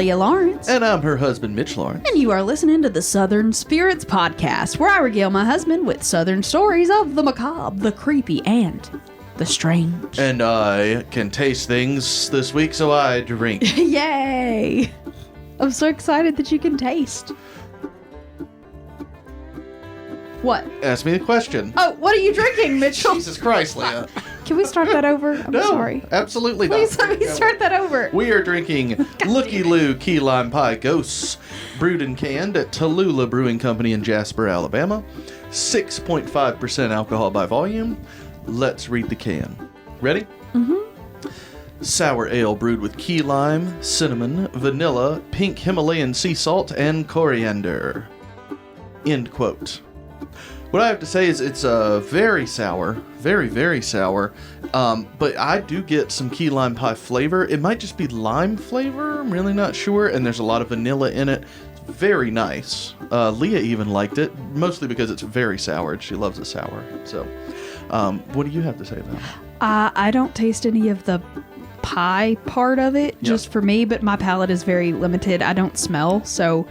Leah Lawrence. And I'm her husband, Mitch Lawrence. And you are listening to the Southern Spirits Podcast, where I regale my husband with Southern stories of the macabre, the creepy, and the strange. And I can taste things this week, so I drink. Yay! I'm so excited that you can taste. What? Ask me the question. Oh, what are you drinking, Mitchell? Jesus Christ, Leah. Can we start that over? I'm No, sorry. Absolutely not. Please let me start that over. We are drinking Lookie Lou Key Lime Pie Gose, brewed and canned at Tallulah Brewing Company in Jasper, Alabama. 6.5% alcohol by volume. Let's read the can. Ready? Mm-hmm. Sour ale brewed with key lime, cinnamon, vanilla, pink Himalayan sea salt, and coriander. End quote. What I have to say is it's very sour, very, very sour, but I do get some key lime pie flavor. It might just be lime flavor, I'm really not sure, and there's a lot of vanilla in it. It's very nice. Leah even liked it, mostly because it's very sour. She loves it sour. So, what do you have to say about it? I don't taste any of the pie part of it, just for me, but my palate is very limited. I don't smell, so...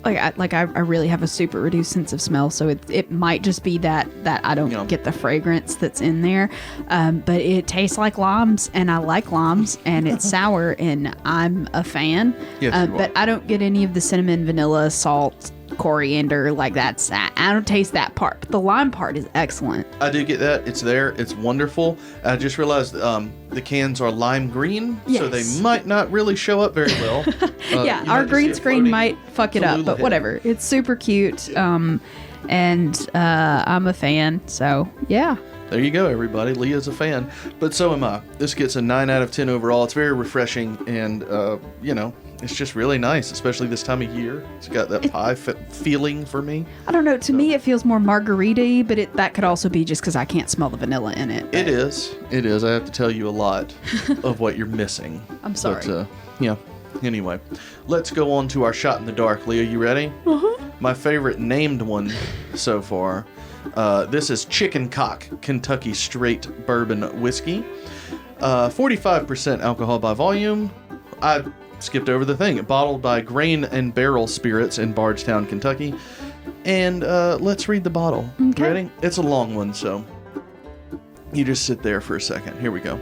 I really have a super reduced sense of smell, so it might just be that I don't get the fragrance that's in there. But it tastes like limes, and I like limes, and it's sour, and I'm a fan. Yes, but I don't get any of the cinnamon, vanilla, salt, coriander, like that's I don't taste that part. But the lime part is excellent. I do get that. It's there. It's wonderful. I just realized the cans are lime green, so they might not really show up very well. Yeah, our green screen might fuck it up, but whatever. It's super cute, and I'm a fan, so yeah. There you go, everybody. Leah's a fan, but so am I. This gets a 9 out of 10 overall. It's very refreshing, and it's just really nice, especially this time of year. It's got that pie feeling for me. I don't know. To me, it feels more margarita-y, but that could also be just because I can't smell the vanilla in it. It is. I have to tell you a lot of what you're missing. I'm sorry. But, anyway, let's go on to our shot in the dark. Leah, you ready? Uh-huh. My favorite named one so far. This is Chicken Cock Kentucky Straight Bourbon Whiskey. 45% alcohol by volume. I skipped over the thing. Bottled by Grain and Barrel Spirits in Bardstown, Kentucky. And let's read the bottle. Okay. Ready? It's a long one, so you just sit there for a second. Here we go.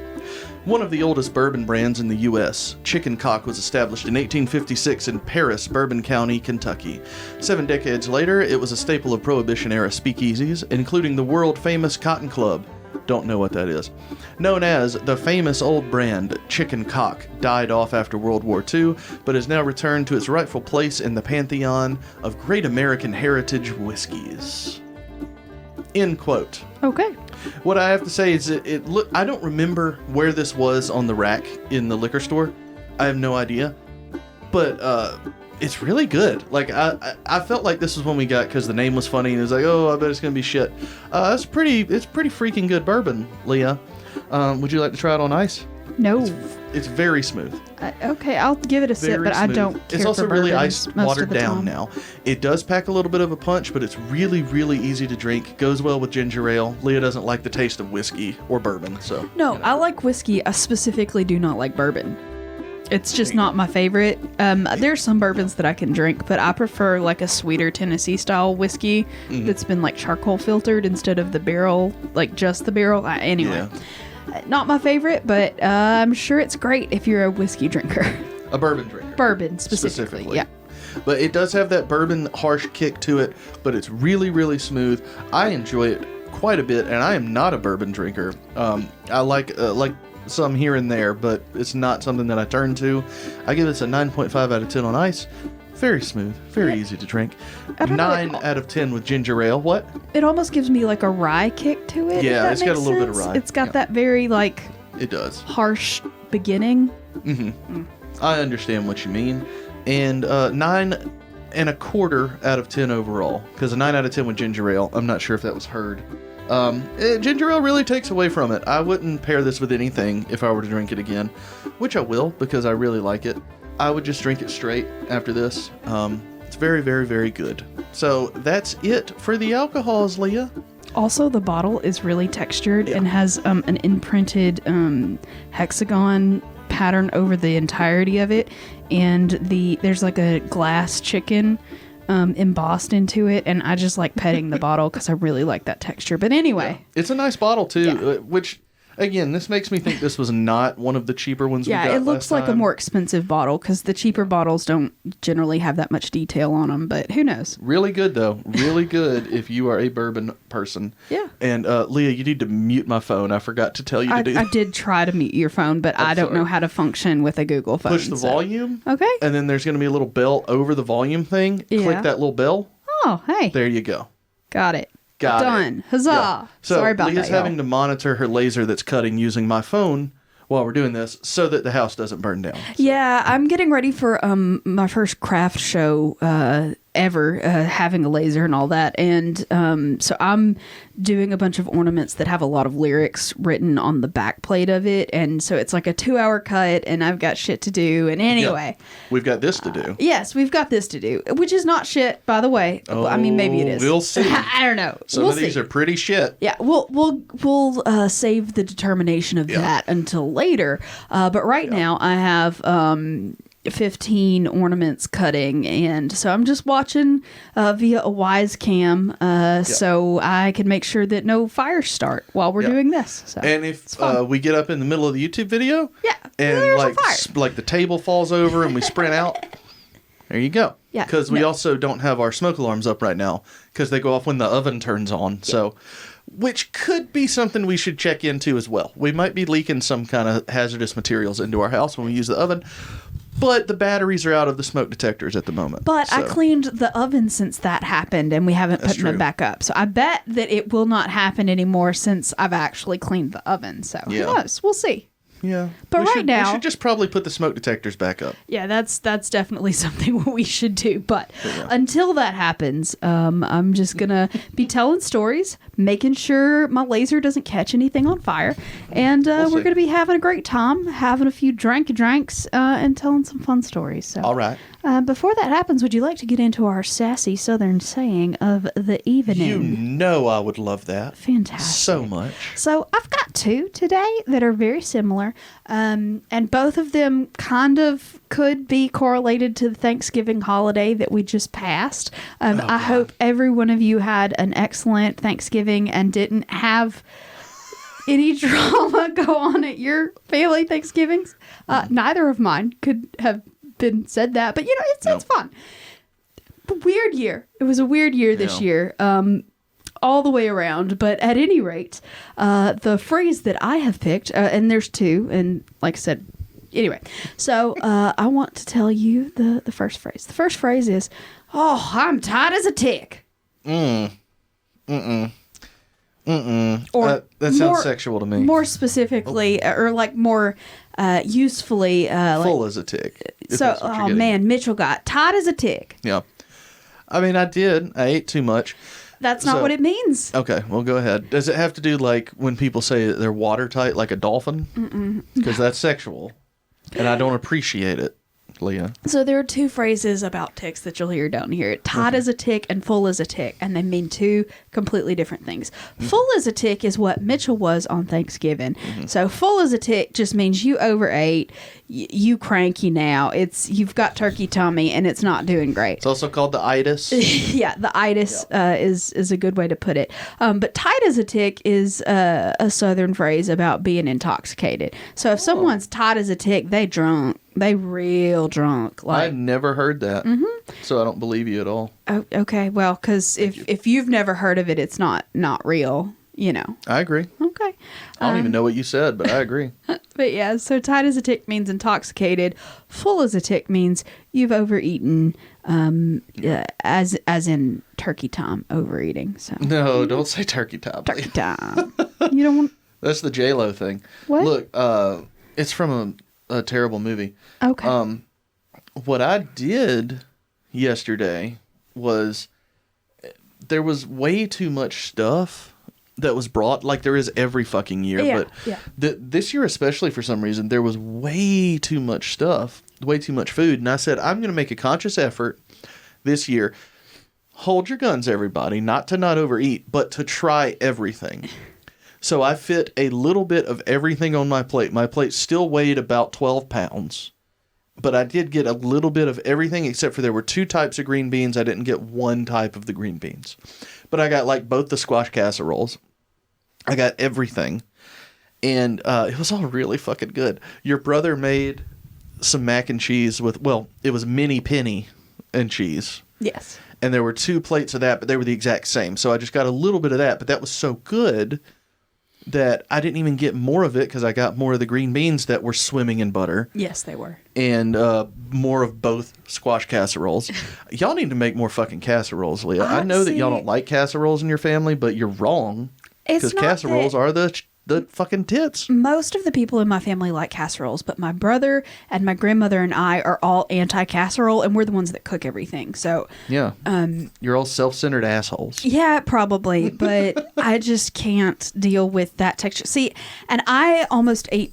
One of the oldest bourbon brands in the U.S., Chicken Cock was established in 1856 in Paris, Bourbon County, Kentucky. 7 decades later, it was a staple of Prohibition-era speakeasies, including the world-famous Cotton Club. Don't know what that is. Known as the famous old brand, Chicken Cock died off after World War II, but has now returned to its rightful place in the pantheon of great American heritage whiskeys. End quote. Okay. What I have to say is I don't remember where this was on the rack in the liquor store. I have no idea. But it's really good. Like, I felt like this was one we got because the name was funny and it was like, oh, I bet it's going to be shit. It's pretty freaking good bourbon, Leah. Would you like to try it on ice? No. It's very smooth. Okay, I'll give it a sip, but I don't care It's also for really bourbons most watered of the down time. now. It does pack a little bit of a punch, but it's really, really easy to drink. Goes well with ginger ale. Leah doesn't like the taste of whiskey or bourbon, so... No, I like whiskey. I specifically do not like bourbon. It's just not my favorite. There's some bourbons that I can drink, but I prefer like a sweeter Tennessee style whiskey that's been like charcoal filtered instead of the barrel, like just the barrel. Anyway, not my favorite, but I'm sure it's great if you're a whiskey drinker. A bourbon drinker. Bourbon specifically, yeah. But it does have that bourbon harsh kick to it, but it's really, really smooth. I enjoy it quite a bit, and I am not a bourbon drinker. I like some here and there, but it's not something that I turn to. I give this a 9.5 out of 10 on ice. Very smooth, very easy to drink. 9 out of 10 with ginger ale. What? It almost gives me like a rye kick to it. Yeah, it's got a little bit of rye. It's got that very like it does harsh beginning. I understand what you mean. And 9.25 out of 10 overall, because a 9 out of 10 with ginger ale. I'm not sure if that was heard. Ginger ale really takes away from it. I wouldn't pair this with anything if I were to drink it again, which I will because I really like it. I would just drink it straight after this. It's very, very, very good. So that's it for the alcohols, Leah. Also, the bottle is really textured and has an imprinted hexagon pattern over the entirety of it, and there's like a glass chicken embossed into it, and I just like petting the bottle because I really like that texture. But anyway, it's a nice bottle too, which. Again, this makes me think this was not one of the cheaper ones we got last time. Yeah, it looks like a more expensive bottle because the cheaper bottles don't generally have that much detail on them, but who knows? Really good, though. Really good if you are a bourbon person. Yeah. And, Leah, you need to mute my phone. I forgot to tell you to do that. I did try to mute your phone, but I don't know how to function with a Google phone. Push the volume. Okay. And then there's going to be a little bell over the volume thing. Yeah. Click that little bell. Oh, hey. There you go. Got it. Done. It. Huzzah. Yeah. So Sorry about Leah's that, having to monitor her laser that's cutting using my phone while we're doing this so that the house doesn't burn down. So. Yeah, I'm getting ready for my first craft show ever, having a laser and all that. And so I'm doing a bunch of ornaments that have a lot of lyrics written on the back plate of it. And so it's like a 2-hour cut, and I've got shit to do. And anyway. Yeah. We've got this to do. Yes, we've got this to do, which is not shit, by the way. Oh, I mean, maybe it is. We'll see. I don't know. Some of these are pretty shit. Yeah, we'll save the determination of that until later. But right now I have 15 ornaments cutting, and so I'm just watching via a Wise Cam so I can make sure that no fires start while we're doing this. So and if we get up in the middle of the YouTube video and like the table falls over and we sprint out, there you go. Yeah, because we also don't have our smoke alarms up right now because they go off when the oven turns on. So which could be something we should check into as well. We might be leaking some kind of hazardous materials into our house when we use the oven. But the batteries are out of the smoke detectors at the moment. But I cleaned the oven since that happened, and we haven't put them back up. So I bet that it will not happen anymore since I've actually cleaned the oven. So who knows? We'll see. Yeah. But now... we should just probably put the smoke detectors back up. Yeah, that's definitely something we should do. But until that happens, I'm just going to be telling stories, making sure my laser doesn't catch anything on fire. And we're going to be having a great time, having a few drinks, and telling some fun stories. So, all right. Before that happens, would you like to get into our sassy Southern saying of the evening? You know I would love that. Fantastic. So much. So I've got two today that are very similar. And both of them kind of could be correlated to the Thanksgiving holiday that we just passed. I hope every one of you had an excellent Thanksgiving and didn't have any drama go on at your family Thanksgivings. Neither of mine could have been said that, but it's fun. Weird year. It was a weird year this year. All the way around, but at any rate, the phrase that I have picked, and there's two, and like I said, anyway, so I want to tell you the first phrase. The first phrase is, "Oh, I'm tight as a tick." Or that sounds sexual to me. More specifically, or like more usefully, full as a tick. So, oh man, Mitchell got tight as a tick. Yeah, I mean, I did. I ate too much. That's not what it means. Okay, well, go ahead. Does it have to do like when people say they're watertight like a dolphin? Because that's sexual, and I don't appreciate it, Leah. So there are two phrases about ticks that you'll hear down here. Tight as a tick and full as a tick, and they mean two completely different things. Full as a tick is what Mitchell was on Thanksgiving. So full as a tick just means you overate, you cranky now. You've got turkey tummy and it's not doing great. It's also called the itis. Yeah, the itis is a good way to put it. But tight as a tick is a Southern phrase about being intoxicated. So if someone's tight as a tick, they drunk. They real drunk. Like, I've never heard that, so I don't believe you at all. Oh, okay, well, because if you've never heard of it, it's not real, I agree. Okay. I don't even know what you said, but I agree. But yeah, so tight as a tick means intoxicated. Full as a tick means you've overeaten, as in turkey time overeating. So no, don't say turkey time. Turkey time. You don't want... That's the J-Lo thing. What? Look, it's from a terrible movie. Okay. What I did yesterday was there was way too much stuff that was brought, like there is every fucking year, this year especially, for some reason, there was way too much stuff, way too much food, and I said, I'm going to make a conscious effort this year. Hold your guns, everybody, not to not overeat, but to try everything. So I fit a little bit of everything on my plate. My plate still weighed about 12 pounds. But I did get a little bit of everything except for there were 2 types of green beans. I didn't get one type of the green beans. But I got like both the squash casseroles. I got everything. And it was all really fucking good. Your brother made some mac and cheese with, well, it was mini penny and cheese. Yes. And there were 2 plates of that, but they were the exact same. So I just got a little bit of that. But that was so good that I didn't even get more of it because I got more of the green beans that were swimming in butter. Yes, they were. And more of both squash casseroles. Y'all need to make more fucking casseroles, Leah. I know that y'all don't like casseroles in your family, but you're wrong. Because casseroles are the fucking tits. Most of the people in my family like casseroles, but my brother and my grandmother and I are all anti-casserole, and we're the ones that cook everything. So yeah, you're all self-centered assholes. Yeah, probably, but I just can't deal with that texture. See, and I almost ate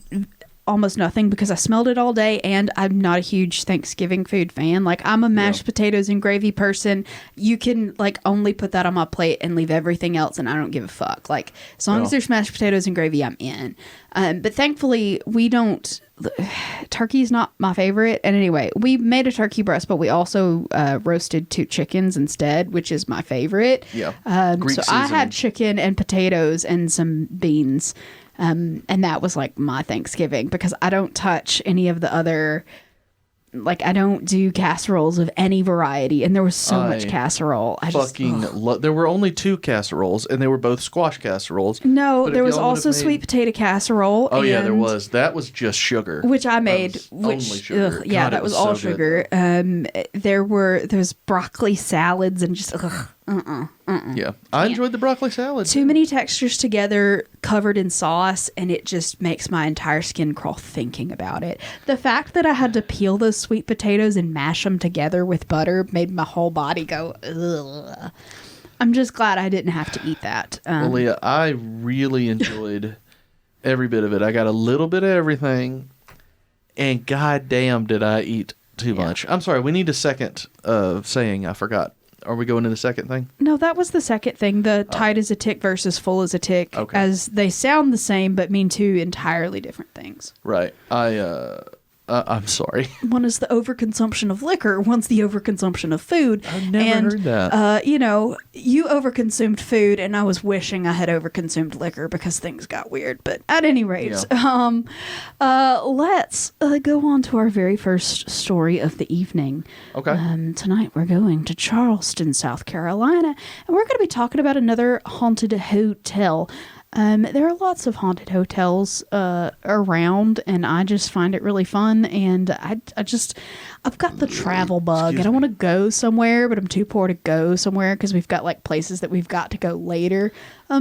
almost nothing because I smelled it all day, and I'm not a huge Thanksgiving food fan. Like, I'm a mashed potatoes and gravy person. You can like only put that on my plate and leave everything else, and I don't give a fuck. Like, as long as there's mashed potatoes and gravy, I'm in. But thankfully, we don't. Turkey's not my favorite. And anyway, we made a turkey breast, but we also roasted 2 chickens instead, which is my favorite. Yeah. So I had chicken and potatoes and some beans. And that was like my Thanksgiving because I don't touch any of the other, like, I don't do casseroles of any variety. And there was so much casserole. There were only 2 casseroles, and they were both squash casseroles. No, there was also sweet potato casserole. Oh, yeah, there was. That was just sugar. Which I made. Only sugar. Yeah, that was all sugar. There was broccoli salads and just, Yeah, I enjoyed the broccoli salad. Too many textures together covered in sauce, and it just makes my entire skin crawl thinking about it. The fact that I had to peel those sweet potatoes and mash them together with butter made my whole body go, ugh. I'm just glad I didn't have to eat that. Well, Leah, I really enjoyed every bit of it. I got a little bit of everything, and goddamn did I eat too much. I'm sorry, we need a second saying. I forgot. Are we going to the second thing? No, that was the second thing. The tight as a tick versus full as a tick. Okay. As they sound the same, but mean 2 entirely different things. Right. I'm sorry. One is the overconsumption of liquor. One's the overconsumption of food. I've never heard that. You overconsumed food, and I was wishing I had overconsumed liquor because things got weird. But at any rate, let's go on to our very first story of the evening. Okay. Tonight we're going to Charleston, South Carolina, and we're going to be talking about another haunted hotel. There are lots of haunted hotels around, and I just find it really fun. And I've got the travel bug, and I want to go somewhere, but I'm too poor to go somewhere because we've got like places that we've got to go later.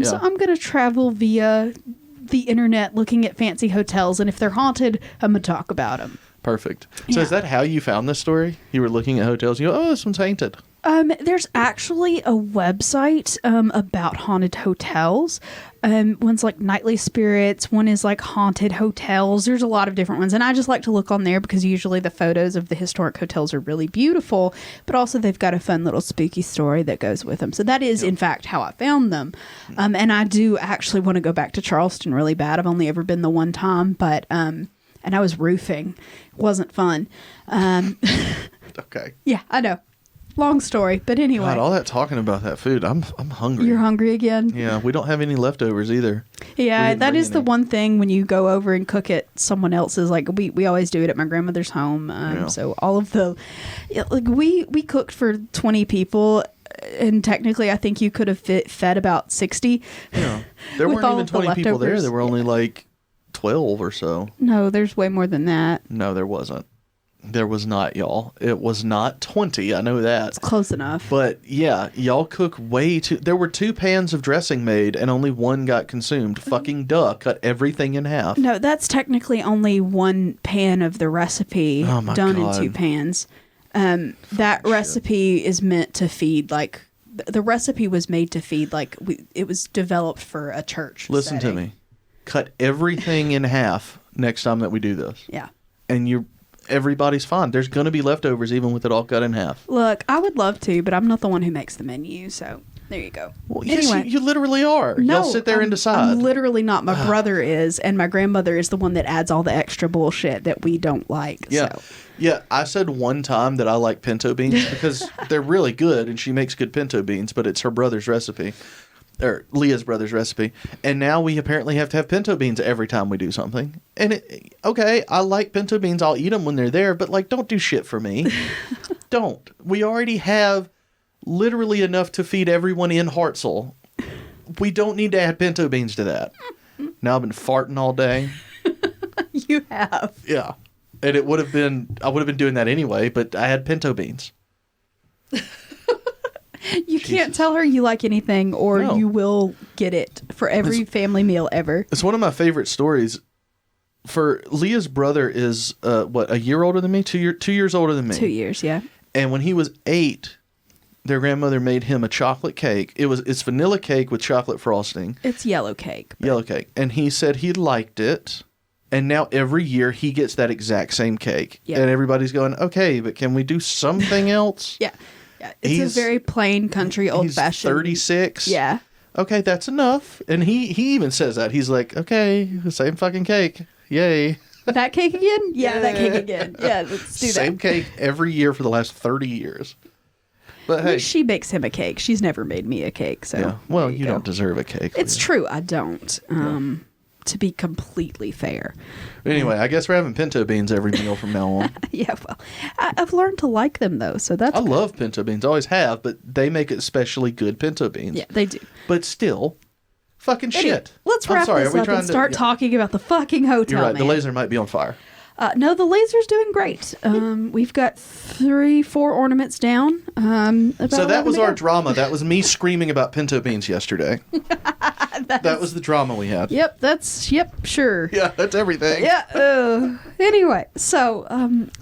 So I'm gonna travel via the internet, looking at fancy hotels, and if they're haunted, I'm gonna talk about them. Perfect. So is that how you found this story? You were looking at hotels. You go, oh, this one's haunted. There's actually a website about haunted hotels. One's like Nightly Spirits. One is like Haunted Hotels. There's a lot of different ones. And I just like to look on there because usually the photos of the historic hotels are really beautiful. But also they've got a fun little spooky story that goes with them. So that is, in fact, how I found them. And I do actually want to go back to Charleston really bad. I've only ever been the one time. But and I was roofing. It wasn't fun. Okay. Yeah, I know. Long story, but anyway. God, all that talking about that food, I'm hungry. You're hungry again? Yeah, we don't have any leftovers either. Yeah, that is the one thing when you go over and cook at someone else's. Like we always do it at my grandmother's home. So all of the, like we cooked for 20 people, and technically I think you could have fed about 60. Yeah, there weren't even 20 people there. There were only like 12 or so. No, there's way more than that. No, there wasn't. There was not, y'all. It was not 20. I know that. It's close enough. But yeah, y'all cook way too. There were 2 pans of dressing made and only 1 got consumed. Fucking duh. Cut everything in half. No, that's technically only 1 pan of the recipe done in 2 pans. That recipe is meant to feed like the recipe was made to feed like it was developed for a church. Listen to me. Cut everything in half next time that we do this. Yeah. And everybody's fine. There's going to be leftovers even with it all cut in half. Look, I would love to, but I'm not the one who makes the menu, so. there you go. Well, yes, anyway, you literally are. no, You'll sit there and decide. I'm literally not. My brother is, and my grandmother is the one that adds all the extra bullshit that we don't like. Yeah. So. Yeah, I said one time that I like pinto beans because they're really good and she makes good pinto beans, but it's her brother's recipe. Or Leah's brother's recipe. And now we apparently have to have pinto beans every time we do something. And okay, I like pinto beans. I'll eat them when they're there, but like, don't do shit for me. Don't. We already have literally enough to feed everyone in Hartselle. We don't need to add pinto beans to that. Now I've been farting all day. You have. Yeah. And I would have been doing that anyway, but I had pinto beans. You can't tell her you like anything or you will get it for every family meal ever. It's one of my favorite stories. For Leah's brother is, a year older than me? 2 years older than me. 2 years, yeah. And when he was 8, their grandmother made him a chocolate cake. It's vanilla cake with chocolate frosting. It's yellow cake. Yellow cake. And he said he liked it. And now every year he gets that exact same cake. Yep. And everybody's going, okay, but can we do something else? Yeah. Yeah, it's a very plain country old-fashioned. He's 36. Yeah. Okay, that's enough. And he even says that. He's like, okay, the same fucking cake. Yay. That cake again? Yeah, that cake again. Yeah, let's do that. Same cake every year for the last 30 years. But hey. She bakes him a cake. She's never made me a cake, so. Yeah. Well, you don't deserve a cake. It's true, I don't. To be completely fair. Anyway, I guess we're having pinto beans every meal from now on. Yeah, well, I've learned to like them, though, so that's I love pinto beans. Always have, but they make especially good pinto beans. Yeah, they do. But still, fucking anyway, shit. Let's wrap this up and start talking about the fucking hotel, You're right. man. The laser might be on fire. No, the laser's doing great. We've got 3-4 ornaments down. So that was our drama. That was me screaming about pinto beans yesterday. That was the drama we had. Yep, sure. Yeah, that's everything. Yeah. Anyway, so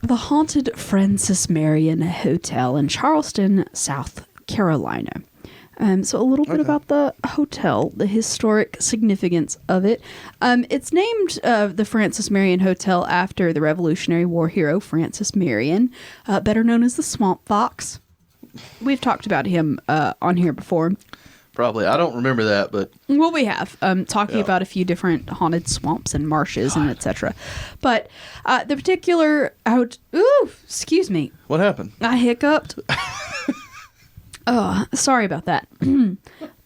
the haunted Francis Marion Hotel in Charleston, South Carolina. So a little bit about the hotel, the historic significance of it. It's named the Francis Marion Hotel after the Revolutionary War hero Francis Marion, better known as the Swamp Fox. We've talked about him on here before. Probably. I don't remember that, but... Well, we have. Talking about a few different haunted swamps and marshes and etc. But the particular... Ooh, excuse me. What happened? I hiccuped. Oh, sorry about that.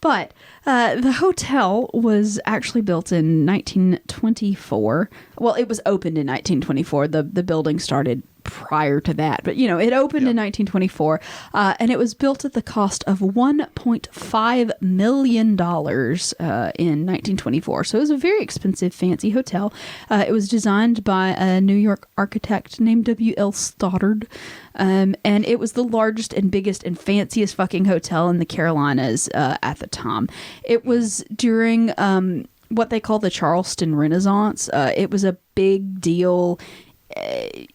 But the hotel was actually built in 1924. Well, it was opened in 1924. The building started prior to that. But, it opened in 1924. And it was built at the cost of $1.5 million in 1924. So it was a very expensive, fancy hotel. It was designed by a New York architect named W.L. Stoddard. And it was the largest and biggest and fanciest fucking hotel in the Carolinas at the time. It was during what they call the Charleston Renaissance. It was a big deal.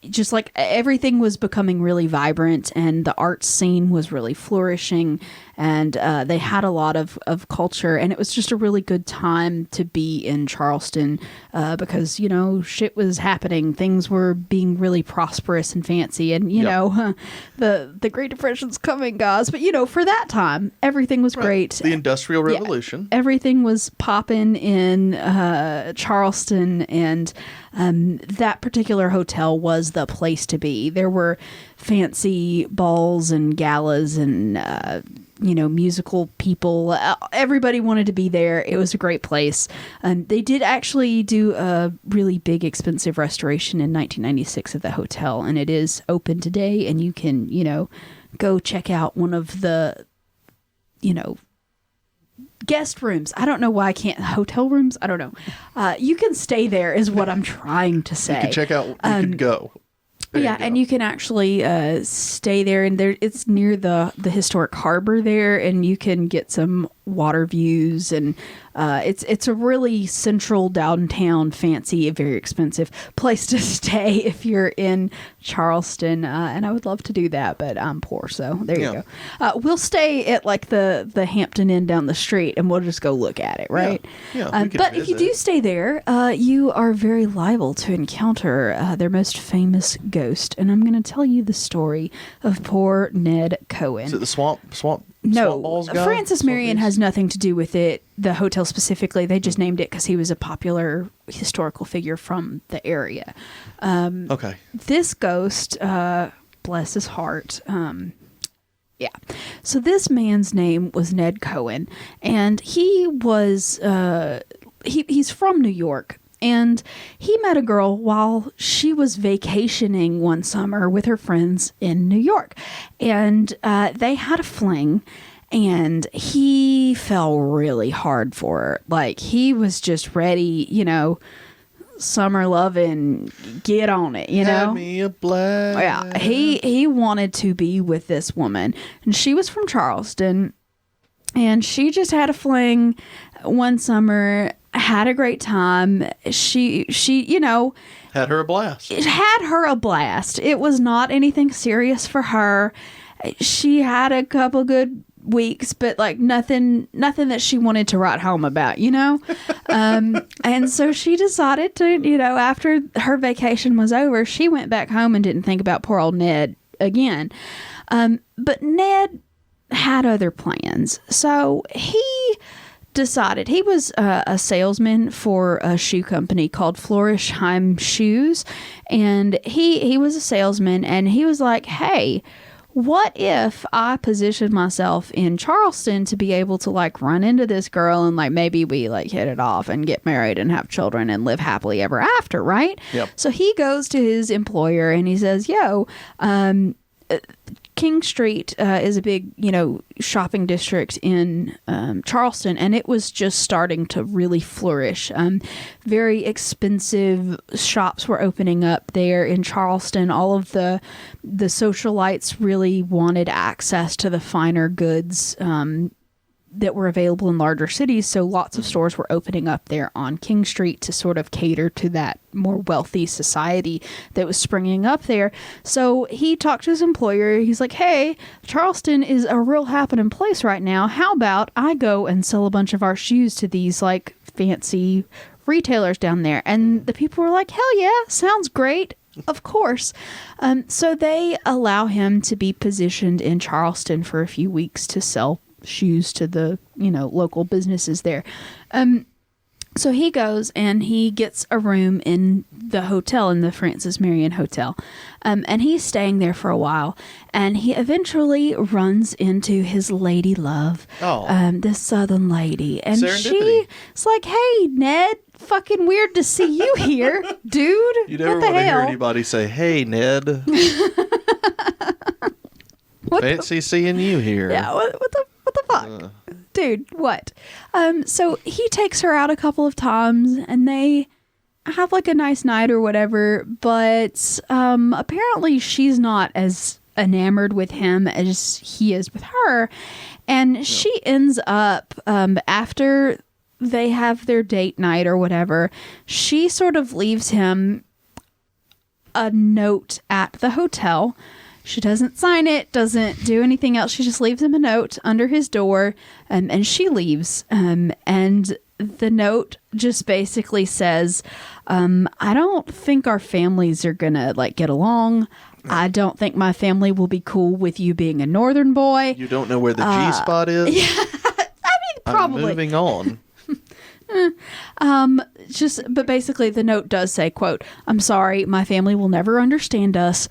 Just like everything was becoming really vibrant and the art scene was really flourishing, and they had a lot of culture, and it was just a really good time to be in Charleston because, shit was happening. Things were being really prosperous and fancy, and, the Great Depression's coming, guys. But, for that time, everything was great. The Industrial Revolution. Yeah, everything was popping in Charleston, and that particular hotel was the place to be. There were fancy balls and galas and, musical people. Everybody wanted to be there. It was a great place. They did actually do a really big, expensive restoration in 1996 of the hotel, and it is open today, and you can, go check out one of the, guest rooms. I don't know why I can't. Hotel rooms? I don't know. You can stay there is what I'm trying to say. You can check out. You can go. And you can actually stay there, and it's near the historic harbor there, and you can get some water views, and it's a really central downtown, fancy, very expensive place to stay if you're in Charleston, and I would love to do that, but I'm poor, so there you go. We'll stay at like the Hampton Inn down the street, and we'll just go look at it, right? But if you do stay there, you are very liable to encounter their most famous ghost, and I'm going to tell you the story of poor Ned Cohen. Is it the swamp? Swamp Balls guy? Francis Marion has nothing to do with it, the hotel specifically. They just named it because he was a popular historical figure from the area. Okay. This ghost, bless his heart, yeah. So this man's name was Ned Cohen, and he was, he's from New York. And he met a girl while she was vacationing one summer with her friends in New York. And they had a fling, and he fell really hard for her. Like, he was just ready, summer loving, get on it, Had me a blast. Yeah, he wanted to be with this woman. And she was from Charleston. And she just had a fling one summer, had a great time. She had her a blast. It had her a blast. It was not anything serious for her. She had a couple good weeks, but like nothing that she wanted to write home about, and so she decided to, after her vacation was over, she went back home and didn't think about poor old Ned again. But Ned had other plans. So he decided, he was a salesman for a shoe company called Flourishheim Shoes, and he was a salesman, and he was like, hey, what if I position myself in Charleston to be able to like run into this girl and like maybe we like hit it off and get married and have children and live happily ever after, right? Yep. So he goes to his employer and he says, King Street is a big, shopping district in Charleston, and it was just starting to really flourish. Very expensive shops were opening up there in Charleston. All of the socialites really wanted access to the finer goods that were available in larger cities, so lots of stores were opening up there on King Street to sort of cater to that more wealthy society that was springing up there. So he talked to his employer. He's like, hey, Charleston is a real happening place right now. How about I go and sell a bunch of our shoes to these like fancy retailers down there? And the people were like, hell yeah, sounds great. Of course. So they allow him to be positioned in Charleston for a few weeks to sell shoes to the local businesses there. So he goes and he gets a room in the hotel, in the Francis Marion Hotel, and he's staying there for a while, and he eventually runs into his lady love, this southern lady, and she's like, hey Ned, fucking weird to see you here, dude. You never want to hear anybody say, hey Ned. Fancy seeing you here. Yeah, what the fuck? Dude, what? So he takes her out a couple of times and they have like a nice night or whatever, but apparently she's not as enamored with him as he is with her. And she ends up, after they have their date night or whatever, she sort of leaves him a note at the hotel. She doesn't sign it, doesn't do anything else. She just leaves him a note under his door, and she leaves. And the note just basically says, I don't think our families are gonna like get along. I don't think my family will be cool with you being a northern boy. You don't know where the G-spot is? Yeah, I mean, probably. I'm moving on. But basically the note does say, quote, I'm sorry, my family will never understand us.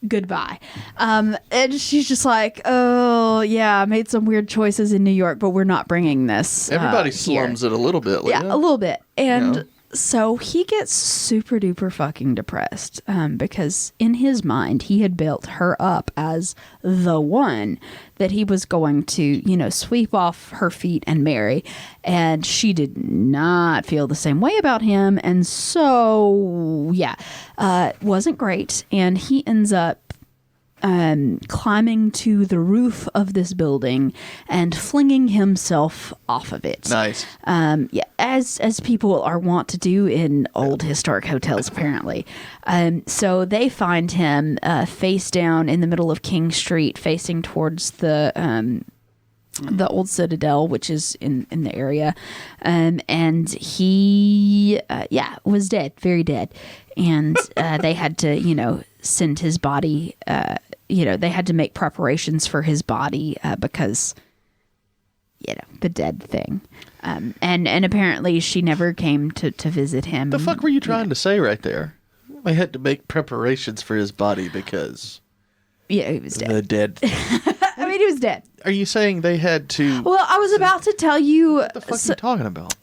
Goodbye. And she's just like, oh yeah, I made some weird choices in New York, but we're not bringing this. Everybody slums it a little bit. Yeah, a little bit. And so he gets super duper fucking depressed because in his mind he had built her up as the one that he was going to, sweep off her feet and marry. And she did not feel the same way about him. And so, wasn't great. And he ends up climbing to the roof of this building and flinging himself off of it. Nice. As people are wont to do in old historic hotels, apparently. So they find him face down in the middle of King Street, facing towards the old Citadel, which is in the area. And he, was dead, very dead. And they had to, send his body, they had to make preparations for his body because the dead thing. And apparently she never came to visit him. The fuck were you trying to say right there? I had to make preparations for his body because... Yeah, he was dead. The dead thing. I mean, he was dead. Are you saying they had to... Well, I was about to tell you... What the fuck are you talking about?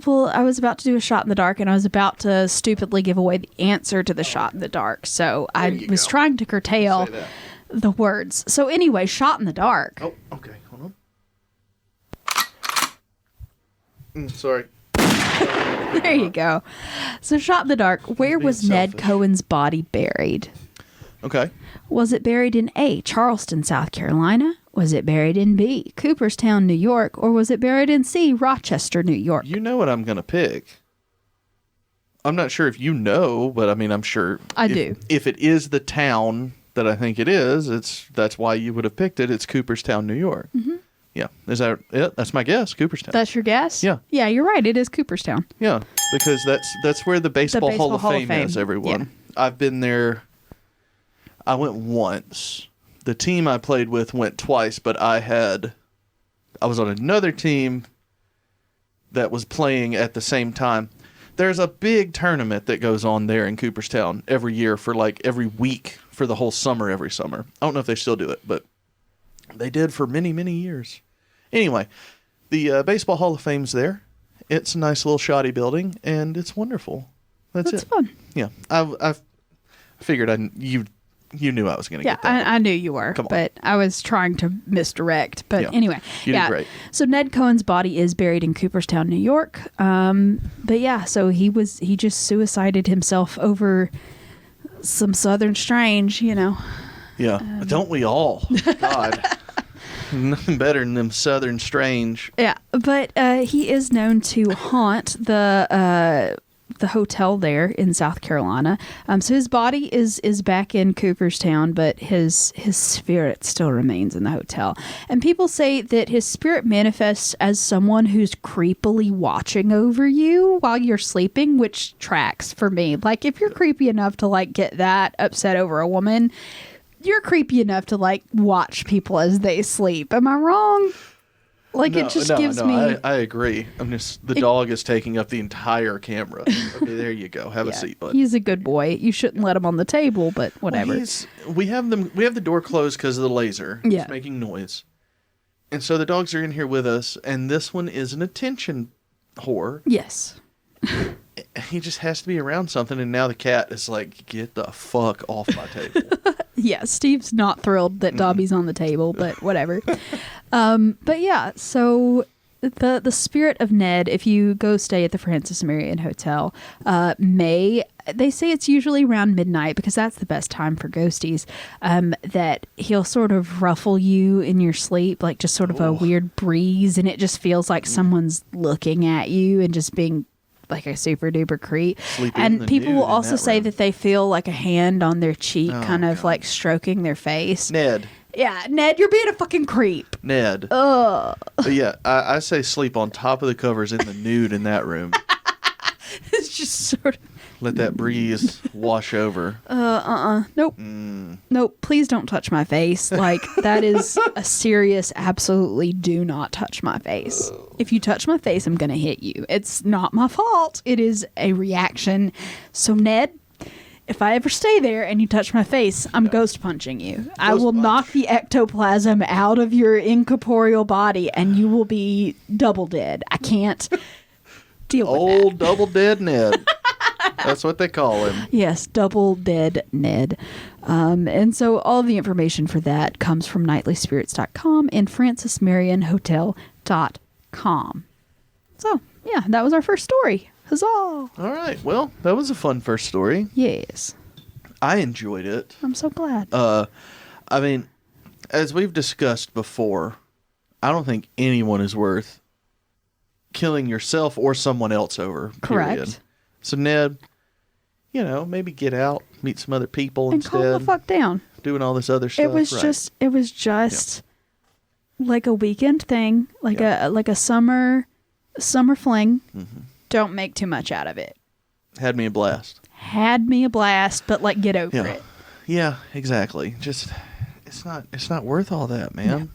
Well, I was about to do a shot in the dark, and I was about to stupidly give away the answer to the shot in the dark. So I was trying to curtail the words. So anyway, shot in the dark. Oh, okay. Hold on. Sorry. There you go. So shot in the dark. Where was Ned Cohen's body buried? Okay. Was it buried in A, Charleston, South Carolina? Was it buried in B, Cooperstown, New York? Or was it buried in C, Rochester, New York? You know what I'm going to pick. I'm not sure if you know, but I mean, I'm sure. I do. If it is the town that I think it is, that's why you would have picked it. It's Cooperstown, New York. Mm-hmm. Yeah. Is that it? That's my guess, Cooperstown. That's your guess? Yeah. Yeah, you're right. It is Cooperstown. Yeah, because that's where the Baseball Hall of Fame is, everyone. Yeah. I've been there. I went once. The team I played with went twice, but I was on another team that was playing at the same time. There's a big tournament that goes on there in Cooperstown every year for like every week for the whole summer, every summer. I don't know if they still do it, but they did for many, many years. Anyway, the Baseball Hall of Fame's there. It's a nice little shoddy building, and it's wonderful. That's it. Fun. Yeah. I figured you knew I was going to get that. Yeah, I knew you were, but I was trying to misdirect. But anyway, you did great. So Ned Cohen's body is buried in Cooperstown, New York. But yeah, so he just suicided himself over some Southern strange, Yeah, don't we all? God, nothing better than them Southern strange. Yeah, but he is known to haunt the hotel there in South Carolina. So his body is back in Cooperstown, but his spirit still remains in the hotel. And people say that his spirit manifests as someone who's creepily watching over you while you're sleeping, which tracks for me. Like, if you're creepy enough to like get that upset over a woman, you're creepy enough to like watch people as they sleep. Am I wrong? Like, it just gives me... I agree. The dog is taking up the entire camera. Okay, there you go. Have a seat, bud. He's a good boy. You shouldn't let him on the table, but whatever. Well, we have the door closed because of the laser. Yeah. It's making noise. And so the dogs are in here with us, and this one is an attention whore. Yes. He just has to be around something, and now the cat is like, get the fuck off my table. Yeah, Steve's not thrilled that Dobby's on the table, but whatever. But yeah, so the spirit of Ned, if you go stay at the Francis Marion Hotel, they say it's usually around midnight because that's the best time for ghosties, that he'll sort of ruffle you in your sleep, like just sort of a weird breeze, and it just feels like someone's looking at you and just being like a super duper creep. And people will also say that they feel like a hand on their cheek, kind of like stroking their face. Ned. Yeah, Ned, you're being a fucking creep. Ned. But yeah, I say sleep on top of the covers in the nude in that room. It's just sort of... Let that breeze wash over. Nope. Nope, please don't touch my face. Like, that is a serious, absolutely do not touch my face. If you touch my face, I'm going to hit you. It's not my fault. It is a reaction. So, Ned, if I ever stay there and you touch my face, I'm ghost punching you. I will knock the ectoplasm out of your incorporeal body and you will be double dead. I can't deal with that. Old double dead Ned. That's what they call him. Yes, double dead Ned. And so all the information for that comes from nightlyspirits.com and francismarionhotel.com. So, yeah, that was our first story. Huzzah! All right. Well, that was a fun first story. Yes. I enjoyed it. I'm so glad. I mean, as we've discussed before, I don't think anyone is worth killing yourself or someone else over. Period. Correct. So, Ned, maybe get out, meet some other people and instead. calm the fuck down. Doing all this other stuff. It was just like a weekend thing, like a summer fling. Mm-hmm. Don't make too much out of it. Had me a blast, but like get over it. Yeah, exactly. Just it's not worth all that, man.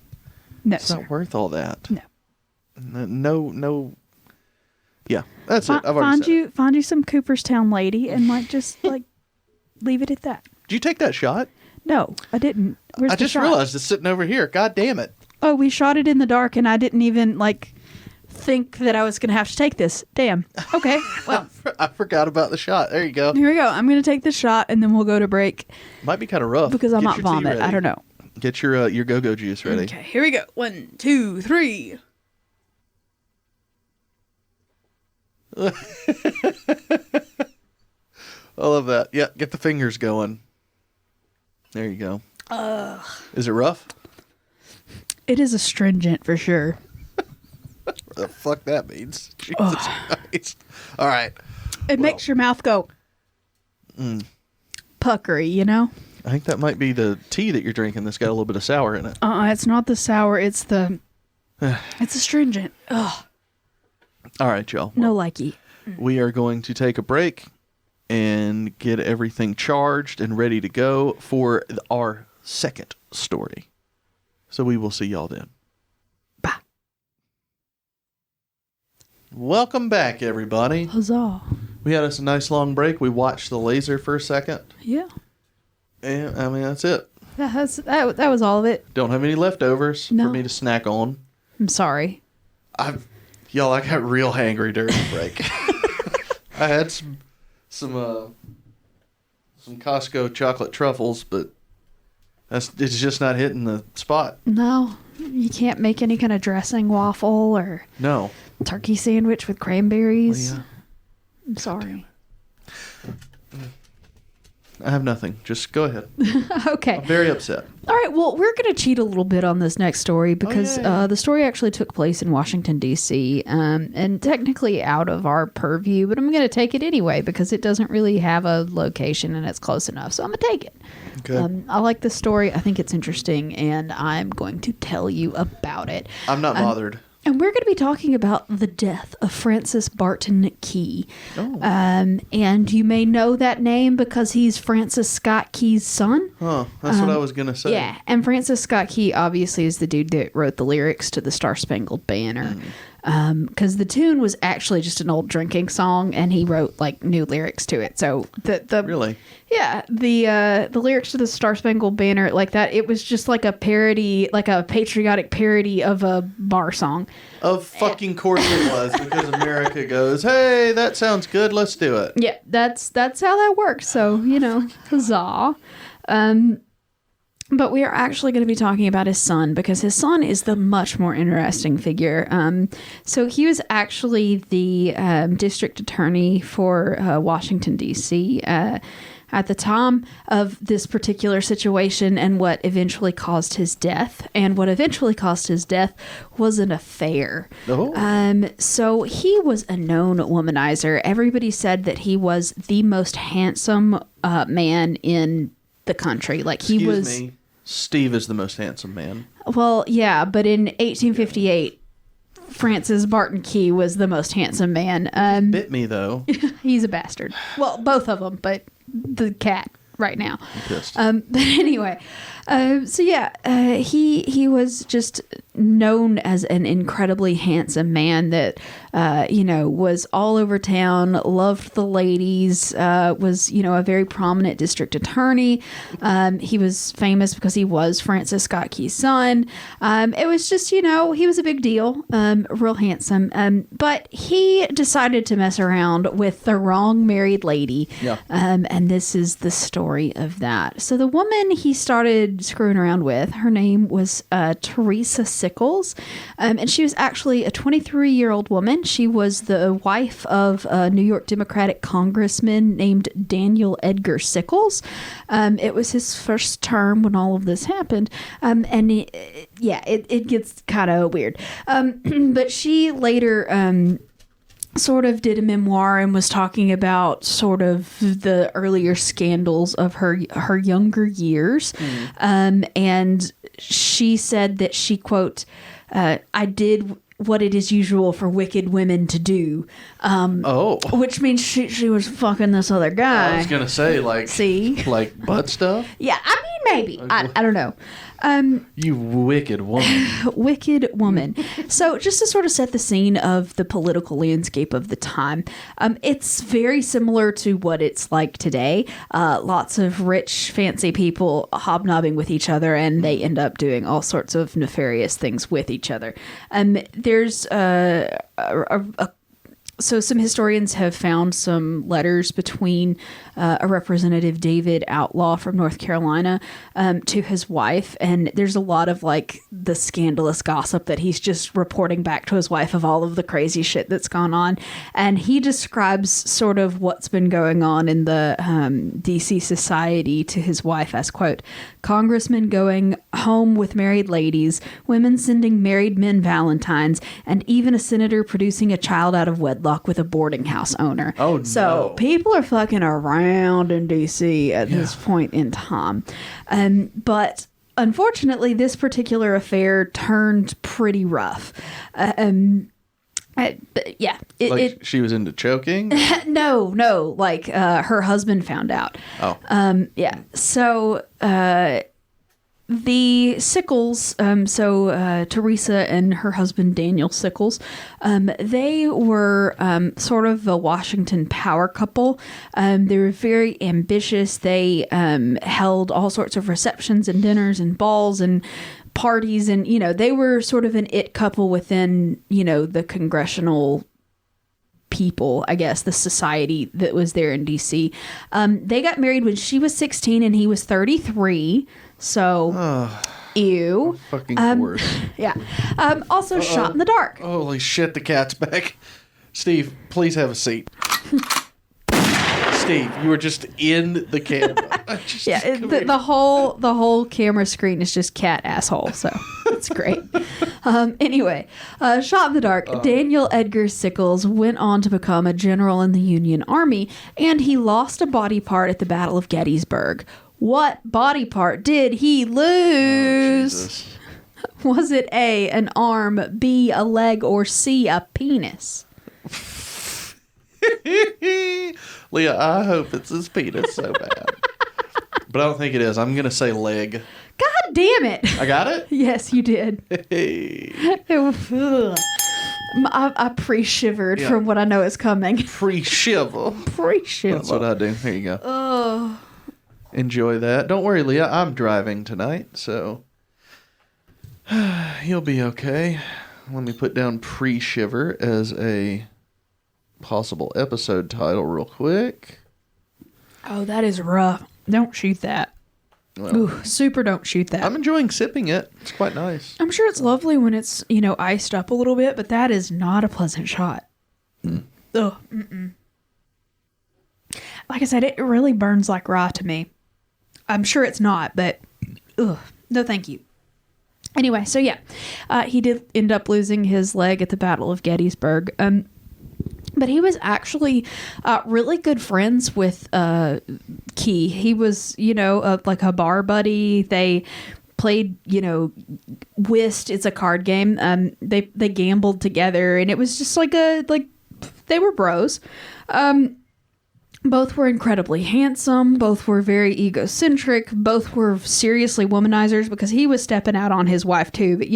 No, it's not worth all that. No. No. Yeah, that's it. I've already said it. Find you some Cooperstown lady and just leave it at that. Did you take that shot? No, I didn't. Where's I the just shot? realized it's sitting over here. God damn it. Oh, we shot it in the dark and I didn't even think that I was going to have to take this. Damn. Okay. Well, I forgot about the shot. There you go. here we go. I'm going to take the shot and then we'll go to break Might be kind of rough. because I Get might your tea vomit. ready. I don't know. Get your go-go juice ready. Okay, here we go. 1, 2, 3. I love that. Yeah, get the fingers going. There you go. Is it rough? It is astringent for sure. What the fuck that means? Jesus Christ. All right. It makes your mouth go puckery, you know? I think that might be the tea that you're drinking that's got a little bit of sour in it. It's not the sour. It's the... it's astringent. Ugh. All right, y'all. No likey. We are going to take a break and get everything charged and ready to go for our second story. So we will see y'all then. Bye. Welcome back, everybody. Huzzah. We had us a nice long break. We watched the laser for a second. Yeah. And, I mean, that's it. That was all of it. Don't have any leftovers for me to snack on. I'm sorry. I got real hangry during the break. I had some Costco chocolate truffles, but it's just not hitting the spot. No, you can't make any kind of dressing waffle or turkey sandwich with cranberries. Well, yeah. I'm sorry. I have nothing. Just go ahead. Okay. I'm very upset. All right. Well, we're going to cheat a little bit on this next story because the story actually took place in Washington, D.C. And technically out of our purview, but I'm going to take it anyway because it doesn't really have a location and it's close enough. So I'm going to take it. Okay. I like this story. I think it's interesting and I'm going to tell you about it. I'm not bothered. And we're going to be talking about the death of Francis Barton Key. Oh. And you may know that name because he's Francis Scott Key's son. Huh. That's what I was going to say. Yeah. And Francis Scott Key obviously is the dude that wrote the lyrics to the Star Spangled Banner. Because the tune was actually just an old drinking song and he wrote new lyrics to it. So the Really? Yeah, the lyrics to the Star Spangled Banner, like that, it was just like a parody, like a patriotic parody of a bar song. Of fucking course it was, because America goes, hey, that sounds good, let's do it. Yeah, that's how that works. So, huzzah. But we are actually going to be talking about his son because his son is the much more interesting figure. So he was actually the district attorney for Washington, D.C. At the time of this particular situation and what eventually caused his death. And what eventually caused his death was an affair. Oh. So he was a known womanizer. Everybody said that he was the most handsome man in the country. Excuse me. Steve is the most handsome man. Well, yeah, but in 1858, Francis Barton Key was the most handsome man. Bit me, though. He's a bastard. Well, both of them, but the cat right now. I'm pissed. But anyway, he was just known as an incredibly handsome man that, was all over town, loved the ladies, was, a very prominent district attorney. He was famous because he was Francis Scott Key's son. It was just, he was a big deal, real handsome. But he decided to mess around with the wrong married lady. Yeah. And this is the story of that. So the woman he started screwing around with, her name was Teresa Sickles. And she was actually a 23-year-old woman. She was the wife of a New York Democratic congressman named Daniel Edgar Sickles. It was his first term when all of this happened. It gets kind of weird. But she later sort of did a memoir and was talking about sort of the earlier scandals of her younger years. And she said that she, quote, I did what it is usual for wicked women to do. Which means she was fucking this other guy. I was going to say, See? like butt stuff? Yeah, I mean, maybe. I don't know. You wicked woman. Wicked woman. So just to sort of set the scene of the political landscape of the time, it's very similar to what it's like today. Lots of rich, fancy people hobnobbing with each other, and they end up doing all sorts of nefarious things with each other. There's so some historians have found some letters between a Representative David Outlaw from North Carolina to his wife. And there's a lot of like the scandalous gossip that he's just reporting back to his wife of all of the crazy shit that's gone on. And he describes sort of what's been going on in the DC society to his wife as, quote, congressmen going home with married ladies, women sending married men valentines, and even a senator producing a child out of wedlock with a boarding house owner. Oh, no. So people are fucking around in DC at this point in time. But unfortunately, this particular affair turned pretty rough. She was into choking? No. Like, her husband found out. Oh. So, the Sickles, Teresa and her husband Daniel Sickles, they were sort of a Washington power couple. They were very ambitious. They held all sorts of receptions and dinners and balls and parties, and they were sort of an it couple within the congressional people, I guess, the society that was there in DC. They got married when she was 16 and he was 33. So, ew. Fucking worse. Yeah. Also shot in the dark. Holy shit, the cat's back. Steve, please have a seat. Steve, you were just in the camera. The whole camera screen is just cat asshole, so it's great. Anyway, shot in the dark. Daniel Edgar Sickles went on to become a general in the Union Army, and he lost a body part at the Battle of Gettysburg. What body part did he lose? Was it A, an arm, B, a leg, or C, a penis? Leah, I hope it's his penis so bad. But I don't think it is. I'm going to say leg. God damn it. I got it? Yes, you did. Hey. I pre-shivered from what I know is coming. Pre-shiver. Pre-shiver. That's what I do. Here you go. Oh. Enjoy that. Don't worry, Leah. I'm driving tonight, so you'll be okay. Let me put down pre-shiver as a possible episode title real quick. Oh, that is rough. Don't shoot that. Well, ooh, super don't shoot that. I'm enjoying sipping it. It's quite nice. I'm sure it's lovely when it's, iced up a little bit, but that is not a pleasant shot. Ugh. Mm-mm. Like I said, it really burns like rye to me. I'm sure it's not, but ugh, no thank you. Anyway, so he did end up losing his leg at the Battle of Gettysburg. But he was actually really good friends with Key. He was, like a bar buddy. They played, whist. It's a card game. They gambled together, and it was just like they were bros. Both were incredibly handsome. Both were very egocentric. Both were seriously womanizers because he was stepping out on his wife too. But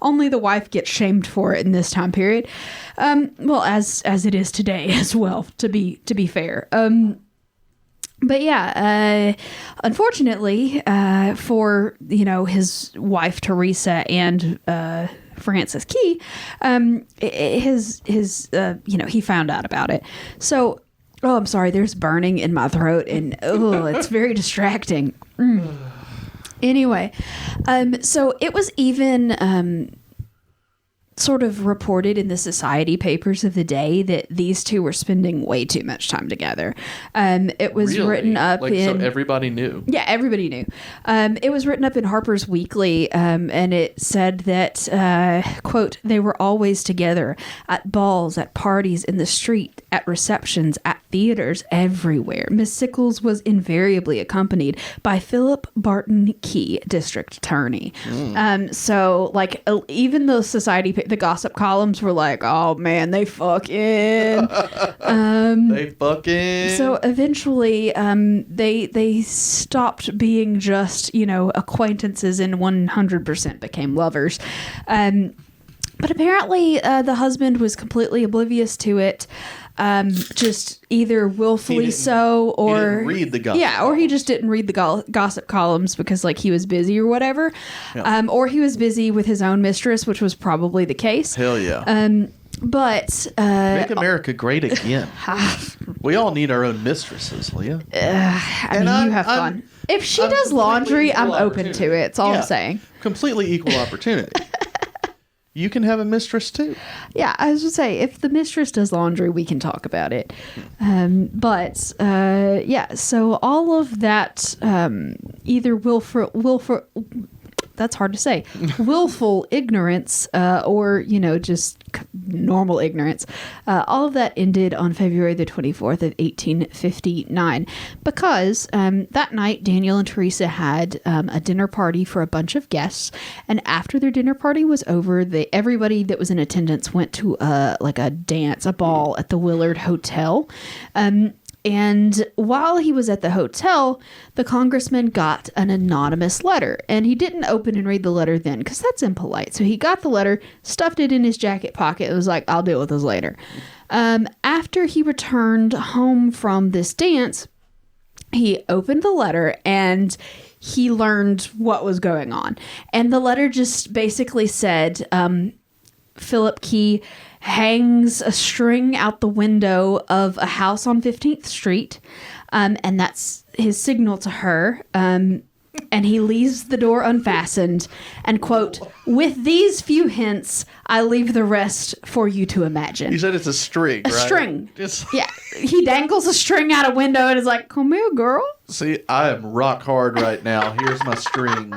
only the wife gets shamed for it in this time period. Well, as it is today as well. To be fair. But unfortunately, for his wife Teresa and Francis Key, he found out about it. So. Oh, I'm sorry. There's burning in my throat, and it's very distracting. Anyway, so it was even sort of reported in the society papers of the day that these two were spending way too much time together. It was written up in... So everybody knew? Yeah, everybody knew. It was written up in Harper's Weekly, and it said that, quote, they were always together at balls, at parties, in the street, at receptions, at theaters everywhere. Miss Sickles was invariably accompanied by Philip Barton Key, district attorney. So, like, even the the gossip columns were like, oh man, they fucking. They fucking. So eventually, they stopped being just, acquaintances and 100% became lovers. But apparently, the husband was completely oblivious to it. Just either willfully so, or he didn't read the gossip or he just didn't read the gossip columns because like he was busy or whatever, or he was busy with his own mistress, which was probably the case. Hell yeah. But make America great again. We all need our own mistresses, Leah. I mean, you have fun. If she does laundry, I'm open to it. That's all I'm saying. Completely equal opportunity. You can have a mistress too. Yeah, I was going to say, if the mistress does laundry, we can talk about it. So all of that, either that's hard to say, willful ignorance, or, just normal ignorance, all of that ended on February the 24th of 1859, because that night Daniel and Teresa had a dinner party for a bunch of guests, and after their dinner party was over, everybody that was in attendance went to a ball at the Willard Hotel. And while he was at the hotel, the congressman got an anonymous letter. And he didn't open and read the letter then, because that's impolite. So he got the letter, stuffed it in his jacket pocket, and was like, I'll deal with this later. After he returned home from this dance, he opened the letter and he learned what was going on. And the letter just basically said, Philip Key hangs a string out the window of a house on 15th Street, and that's his signal to her, and he leaves the door unfastened, and, quote, with these few hints, I leave the rest for you to imagine. You said it's a string, right? A string. Yeah. He dangles a string out a window and is like, come here, girl. See, I am rock hard right now. Here's my string.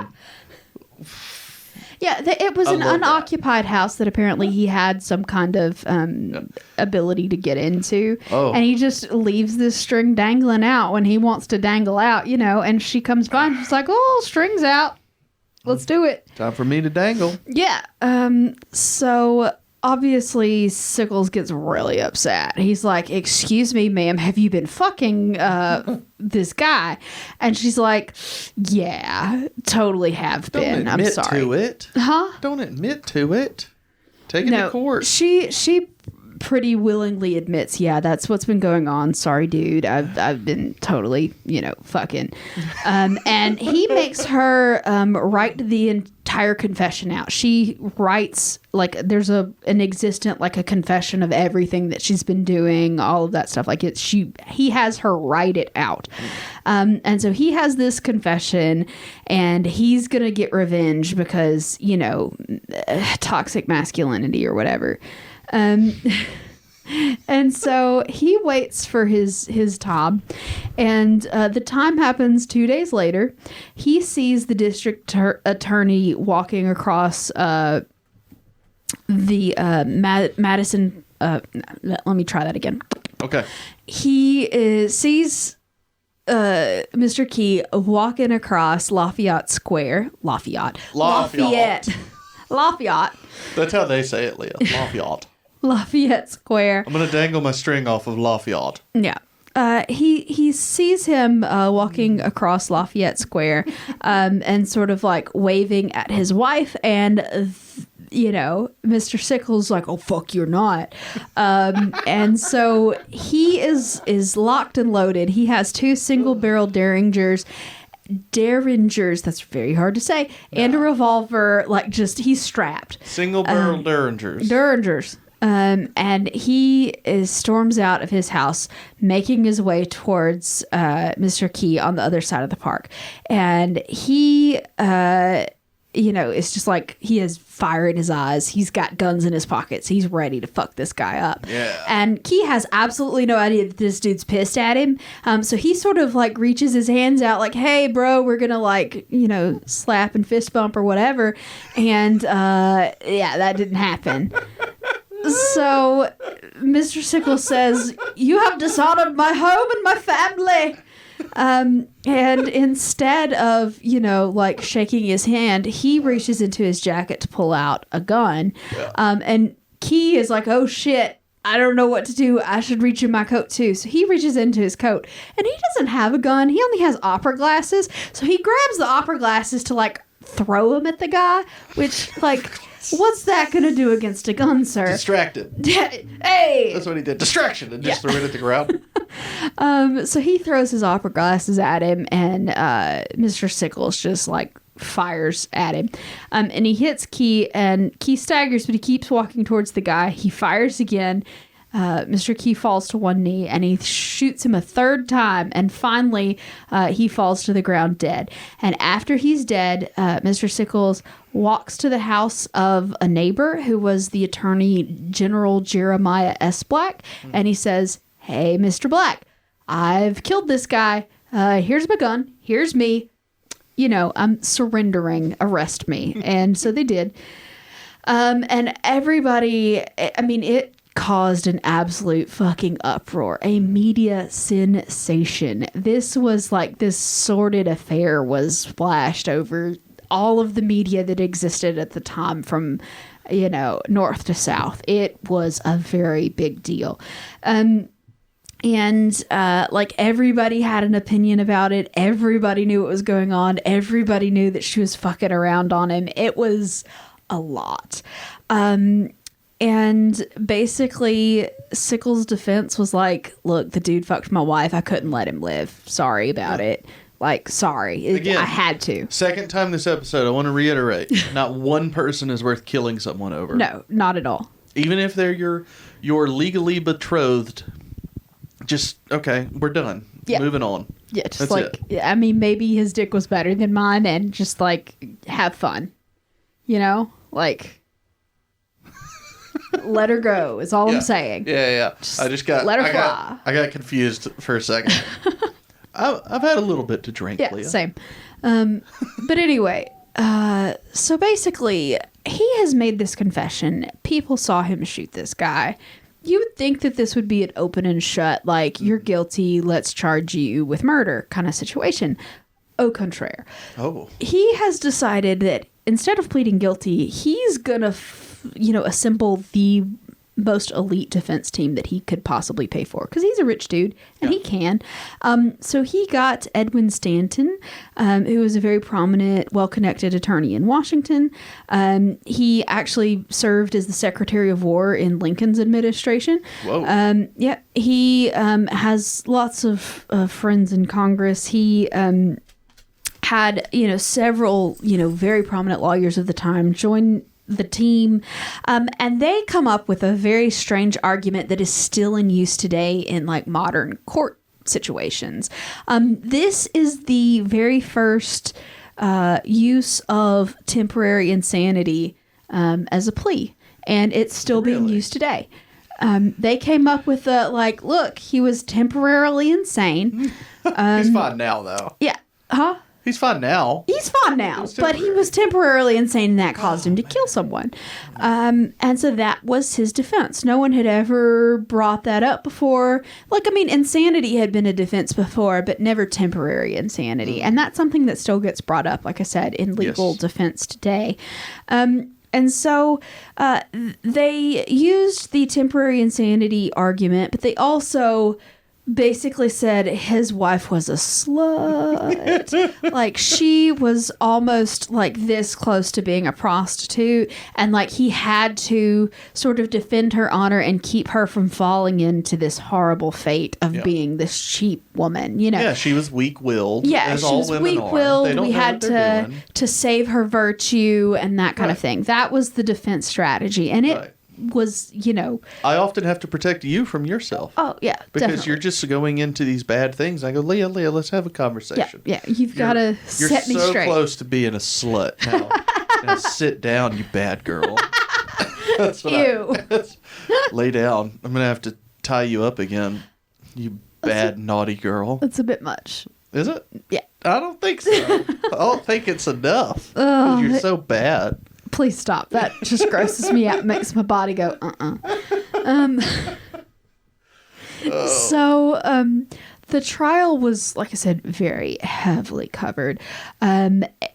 Yeah, it was an unoccupied house that apparently he had some kind of ability to get into. Oh. And he just leaves this string dangling out when he wants to dangle out, and she comes by and she's like, oh, string's out. Let's do it. Time for me to dangle. Yeah. So obviously Sickles gets really upset. He's like, excuse me, ma'am, have you been fucking this guy? And she's like, yeah, totally have been. I'm sorry. Don't admit to it. Huh? Don't admit to it. Take it to court. She pretty willingly admits, yeah, that's what's been going on. Sorry, dude. I've been totally, fucking. And he makes her write the entire confession out. She writes, there's an existent, a confession of everything that she's been doing, all of that stuff. He has her write it out. And so he has this confession, and he's going to get revenge because, toxic masculinity or whatever. And so he waits for his time, and the time happens 2 days later. He sees the district attorney walking across the Madison. Let me try that again. Okay. He sees Mr. Key walking across Lafayette Square. Lafayette. That's how they say it, Leah. Lafayette Square. I'm going to dangle my string off of Lafayette. Yeah. He sees him walking across Lafayette Square and sort of waving at his wife, and Mr. Sickles like, oh fuck, you're not. And so he is locked and loaded. He has 2 single-barrel Derringers, that's very hard to say, and a revolver. He's strapped. Single-barrel Derringers. And he storms out of his house, making his way towards Mr. Key on the other side of the park. And he, it's just he has fire in his eyes. He's got guns in his pockets. He's ready to fuck this guy up. Yeah. And Key has absolutely no idea that this dude's pissed at him. So he sort of reaches his hands out hey, bro, we're going to slap and fist bump or whatever. And that didn't happen. So Mr. Sickles says, "You have dishonored my home and my family." And instead of, like shaking his hand, he reaches into his jacket to pull out a gun. Yeah. And Key is like, "Oh shit, I don't know what to do. I should reach in my coat too." So he reaches into his coat, and he doesn't have a gun. He only has opera glasses. So he grabs the opera glasses to like throw them at the guy, which like, what's that going to do against a gun, sir? Distracted. Hey! That's what he did. Distraction. And just threw it at the ground. So he throws his opera glasses at him, and Mr. Sickles just like fires at him. And he hits Key, and Key staggers, but he keeps walking towards the guy. He fires again. Mr. Key falls to one knee, and he shoots him a third time, and finally he falls to the ground dead. And after he's dead, Mr. Sickles walks to the house of a neighbor who was the Attorney General Jeremiah S. Black, and he says, "Hey, Mr. Black, I've killed this guy. Here's my gun. Here's me. I'm surrendering. Arrest me." And so they did. And everybody, it caused an absolute fucking uproar, a media sensation. This was like, this sordid affair was splashed over all of the media that existed at the time from, north to south. It was a very big deal. Like everybody had an opinion about it. Everybody knew what was going on. Everybody knew that she was fucking around on him. It was a lot. And basically, Sickles' defense was like, "Look, the dude fucked my wife. I couldn't let him live. Sorry about it. Like, sorry. Again, I had to." Second time this episode, I want to reiterate, not one person is worth killing someone over. No, not at all. Even if they're your legally betrothed, just, okay, we're done. Yeah. Moving on. Yeah, just that's it. Maybe his dick was better than mine, and just, like, have fun. Like... Let her go is all I'm saying. Yeah. Just let her fly. I got confused for a second. I've had a little bit to drink, Leah. Same. But anyway, so basically, he has made this confession. People saw him shoot this guy. You would think that this would be an open and shut, like, you're guilty, let's charge you with murder kind of situation. Au contraire. Oh. He has decided that instead of pleading guilty, he's gonna assemble the most elite defense team that he could possibly pay for, because he's a rich dude and he can. So he got Edwin Stanton, who was a very prominent, well-connected attorney in Washington. He actually served as the Secretary of War in Lincoln's administration. Whoa. He has lots of friends in Congress. He had several very prominent lawyers of the time join the team, and they come up with a very strange argument that is still in use today in like modern court situations. This is the very first use of temporary insanity as a plea, and it's still being used today. They came up with look, he was temporarily insane. He's fine now, though. Yeah. Huh? He's fine now. He's fine now, but he was temporarily insane, and that caused him to kill someone. And so that was his defense. No one had ever brought that up before. Insanity had been a defense before, but never temporary insanity. And that's something that still gets brought up, like I said, in legal defense today. And so they used the temporary insanity argument, but they also basically said his wife was a slut. Like, she was almost like this close to being a prostitute, and like he had to sort of defend her honor and keep her from falling into this horrible fate of being this cheap woman, Yeah, she was weak-willed. Yeah, she was weak-willed. We had to save her virtue and that kind of thing. That was the defense strategy, and it was, I often have to protect you from yourself. Oh, yeah, because definitely. You're just going into these bad things. I go, Leah, let's have a conversation. Yeah, you've got to set me straight. You're so close to being a slut now. Now sit down, you bad girl. That's what lay down. I'm going to have to tie you up again, you bad, naughty girl. That's a bit much. Is it? Yeah. I don't think so. I don't think it's enough. Because you're so bad. Please stop. That just grosses me out. Makes my body go, So, the trial was, like I said, very heavily covered.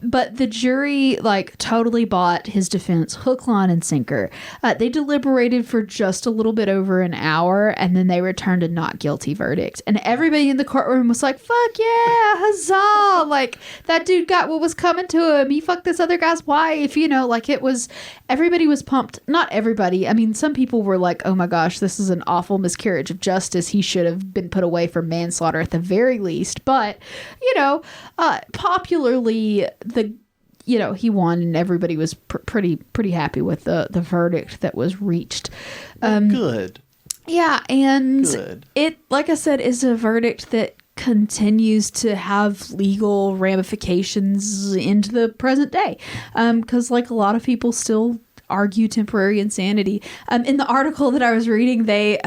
But the jury, like, totally bought his defense hook, line, and sinker. They deliberated for just a little bit over an hour, and then they returned a not guilty verdict. And everybody in the courtroom was like, fuck yeah, huzzah! Like, that dude got what was coming to him. He fucked this other guy's wife, you know, like, it was, everybody was pumped. Not everybody. I mean, some people were like, oh my gosh, this is an awful miscarriage of justice. He should have been put away for manslaughter at the very least. But, you know, popularly, he won, and everybody was pretty happy with the verdict that was reached. Good. Yeah, and Good. It, like I said, is a verdict that continues to have legal ramifications into the present day. Because, like, a lot of people still argue temporary insanity. In the article that I was reading, they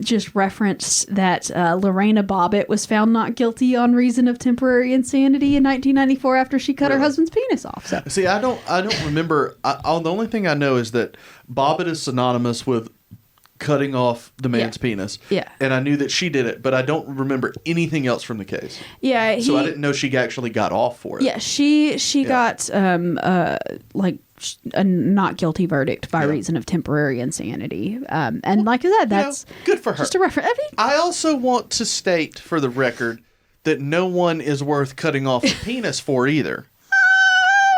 just referenced that Lorena Bobbitt was found not guilty on reason of temporary insanity in 1994 after she cut her husband's penis off. So. See, I don't remember. The only thing I know is that Bobbitt is synonymous with cutting off the man's penis. Yeah. And I knew that she did it, but I don't remember anything else from the case. Yeah. So I didn't know she actually got off for it. Yeah, she got like a not guilty verdict by reason of temporary insanity. And like I said, that's good for her. Just a reference. I mean, I also want to state for the record that no one is worth cutting off the penis for either.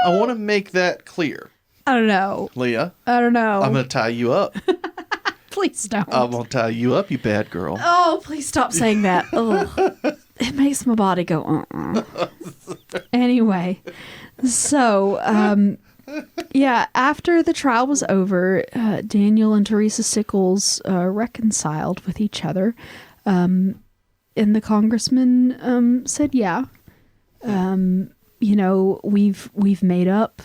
I want to make that clear. I don't know. Leah. I don't know. I'm going to tie you up. Please don't. I'm going to tie you up, you bad girl. Oh, please stop saying that. It makes my body go, Anyway, so, after the trial was over, Daniel and Teresa Sickles reconciled with each other. And the congressman said, we've made up.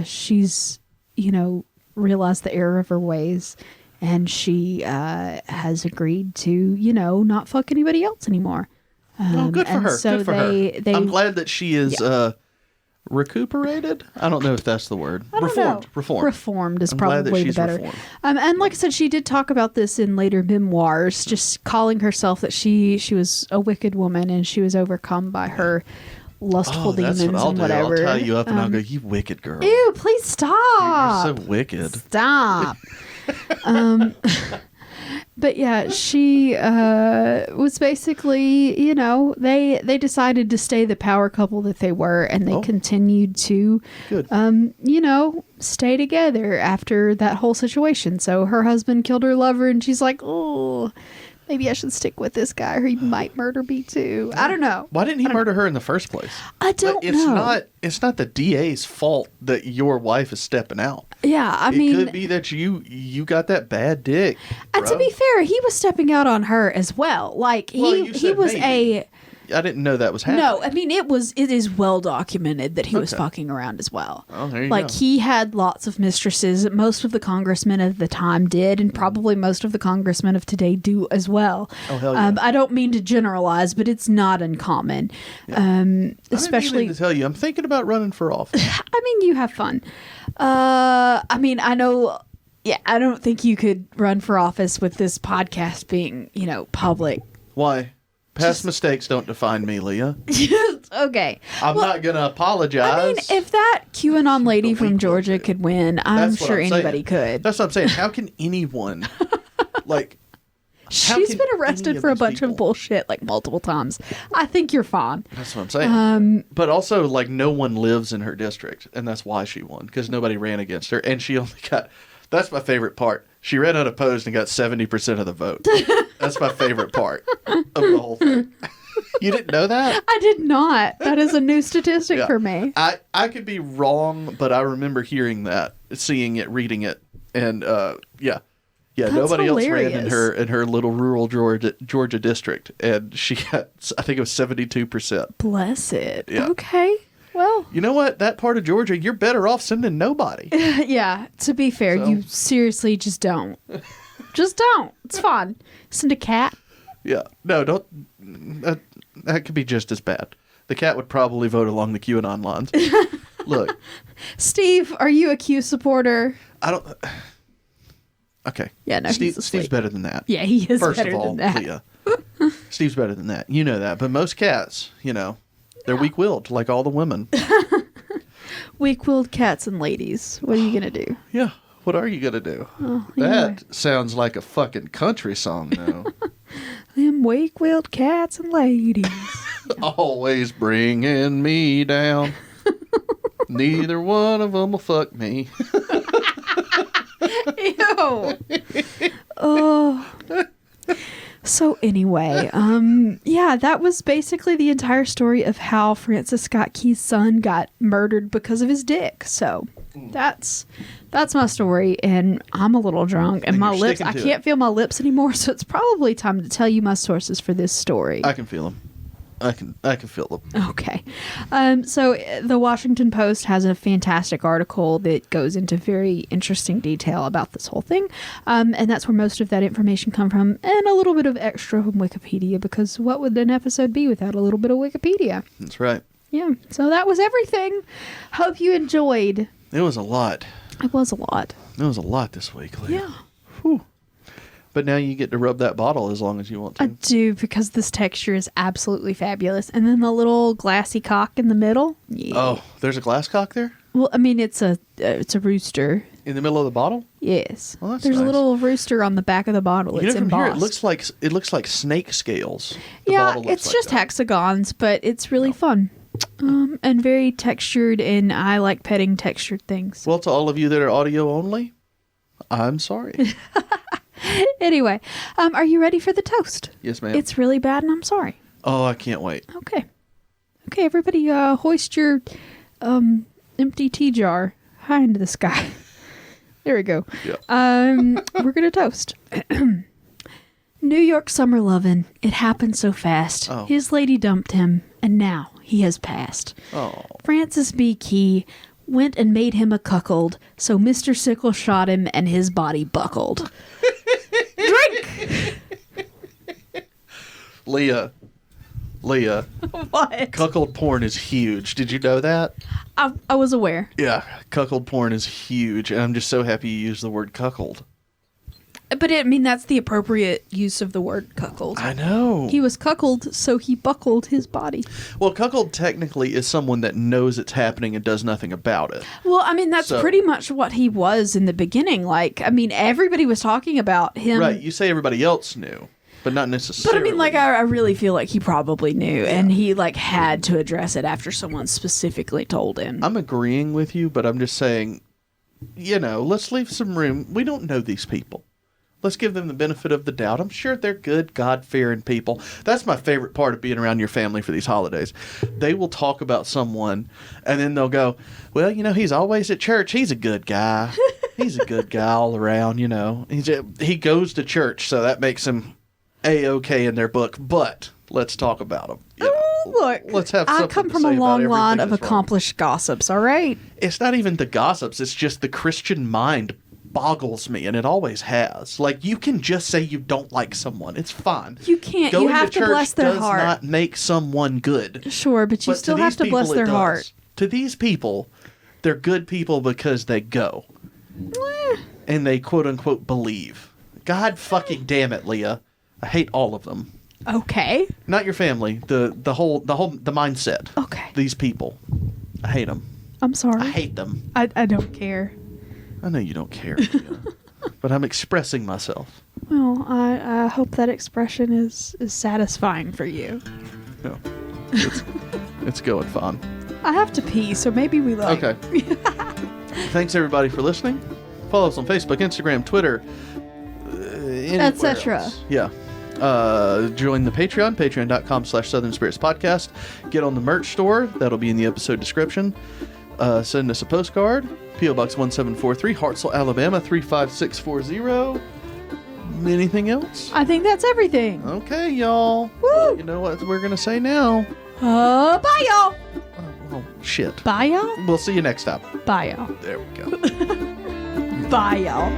She's, realized the error of her ways. And she has agreed to, not fuck anybody else anymore. Good for her. So good for her. I'm glad that she is recuperated. I don't know if that's the word. Reformed is probably the better. And like I said, she did talk about this in later memoirs, just calling herself that she was a wicked woman and she was overcome by her lustful demons and whatever. I'll tie you up and I'll go, you wicked girl. Ew, please stop. You're so wicked. Stop. But yeah, she was basically, they decided to stay the power couple that they were, and they continued to, stay together after that whole situation. So her husband killed her lover, and she's like, oh, maybe I should stick with this guy, or he might murder me too. I don't know. Why didn't he murder her in the first place? I don't know. It's not the DA's fault that your wife is stepping out. Yeah, I mean, it could be that you got that bad dick. And to be fair, he was stepping out on her as well. Like he was maybe. I didn't know that was happening. No, I mean it is well documented that he was fucking around as well. Oh, there you go. He had lots of mistresses. Most of the congressmen of the time did, and probably most of the congressmen of today do as well. Oh hell yeah! I don't mean to generalize, but it's not uncommon. Yeah. Especially to tell you, I'm thinking about running for office. I mean, you have fun. I mean, I know. Yeah, I don't think you could run for office with this podcast being, public. Why? Past mistakes don't define me, Leah. Okay. I'm not going to apologize. I mean, if that QAnon lady from Georgia could win, I'm sure anybody could. That's what I'm saying. How can anyone, She's been arrested for a bunch of bullshit, multiple times. I think you're fine. That's what I'm saying. But also, no one lives in her district, and that's why she won, because nobody ran against her, and she only got... That's my favorite part. She ran unopposed and got 70% of the vote. That's my favorite part of the whole thing. You didn't know that? I did not. That is a new statistic for me. I could be wrong, but I remember hearing that, seeing it, reading it, and That's nobody hilarious. else ran in her little rural Georgia district, and she got, I think it was 72%. Bless it. Yeah. Okay. Well, you know what? That part of Georgia, you're better off sending nobody. Yeah. To be fair, you seriously just don't. Just don't. It's fun. Send a cat. Yeah. No, don't. That could be just as bad. The cat would probably vote along the QAnon lines. Look, Steve, are you a Q supporter? I don't. Okay. Yeah, no, Steve's better than that. Yeah, he is First better of all, than that. Leah, Steve's better than that. You know that. But most cats, they're weak-willed, like all the women. Weak-willed cats and ladies. What are you going to do? Yeah. What are you gonna do? Oh, that sounds like a fucking country song now. Them weak-willed cats and ladies. Always bringing me down. Neither one of them will fuck me. Ew. Oh. So anyway, yeah, that was basically the entire story of how Francis Scott Key's son got murdered because of his dick. So that's my story, and I'm a little drunk, and my lips, I can't feel my lips anymore, so it's probably time to tell you my sources for this story. I can feel them. I can feel them. Okay. So the Washington Post has a fantastic article that goes into very interesting detail about this whole thing. And that's where most of that information come from, and a little bit of extra from Wikipedia, because what would an episode be without a little bit of Wikipedia? That's right. Yeah. So that was everything. Hope you enjoyed. It was a lot. It was a lot. It was a lot this week, Leah. Yeah. Whew. But now you get to rub that bottle as long as you want to. I do, because this texture is absolutely fabulous. And then the little glassy cock in the middle. Yeah. Oh, there's a glass cock there? Well, I mean, it's a rooster. In the middle of the bottle? Yes. Well, that's There's nice. a little rooster on the back of the bottle. It's from embossed. here, it looks like snake scales. The Yeah, bottle looks it's like just that. hexagons, but it's really fun. And very textured, and I like petting textured things. Well, to all of you that are audio only, I'm sorry. Anyway, are you ready for the toast? Yes, ma'am. It's really bad, and I'm sorry. Oh, I can't wait. Okay, everybody, hoist your empty tea jar high into the sky. There we go. Yeah. We're gonna toast. New York summer lovin'. It happened so fast. Oh. His lady dumped him, and now he has passed. Oh. Francis B. Key went and made him a cuckold, so Mr. Sickle shot him and his body buckled. Drink! Leah. What? Cuckold porn is huge. Did you know that? I was aware. Yeah. Cuckold porn is huge, and I'm just so happy you used the word cuckold. But that's the appropriate use of the word cuckold. I know. He was cuckold, so he buckled his body. Well, cuckold technically is someone that knows it's happening and does nothing about it. Well, that's pretty much what he was in the beginning. Everybody was talking about him. Right. You say everybody else knew, but not necessarily. But I really feel like he probably knew, and he had to address it after someone specifically told him. I'm agreeing with you, but I'm just saying, let's leave some room. We don't know these people. Let's give them the benefit of the doubt. I'm sure they're good, God-fearing people. That's my favorite part of being around your family for these holidays. They will talk about someone, and then they'll go, well, he's always at church. He's a good guy. He's a good guy all around, He goes to church, so that makes him A-okay in their book. But let's talk about him. Look, let's have something I come to from say a about long line everything of that's wrong. accomplished gossips, all right? It's not even the gossips. It's just the Christian mind boggles me, and it always has. You can just say you don't like someone. It's fine. You can't. Going You have to church bless their does heart. not make someone good. Sure, but you still have to bless their heart. To these people, they're good people because they go. And they quote-unquote believe. God fucking damn it, Leah. I hate all of them. Okay. Not your family. The mindset. Okay. These people. I hate them. I'm sorry. I hate them. I don't care. I know you don't care, Leah, but I'm expressing myself. Well, I hope that expression is satisfying for you. No, it's going fine. I have to pee, so maybe we Okay. Thanks everybody for listening. Follow us on Facebook, Instagram, Twitter, etc. Yeah. Join the Patreon, patreon.com/Southern Spirits Podcast. Get on the merch store. That'll be in the episode description. Send us a postcard. P.O. Box 1743, Hartselle, Alabama 35640. Anything else? I think that's everything. Okay, y'all. Woo! Well, you know what we're going to say now? Bye, y'all. Oh, shit. Bye, y'all. We'll see you next time. Bye, y'all. There we go. Bye, y'all.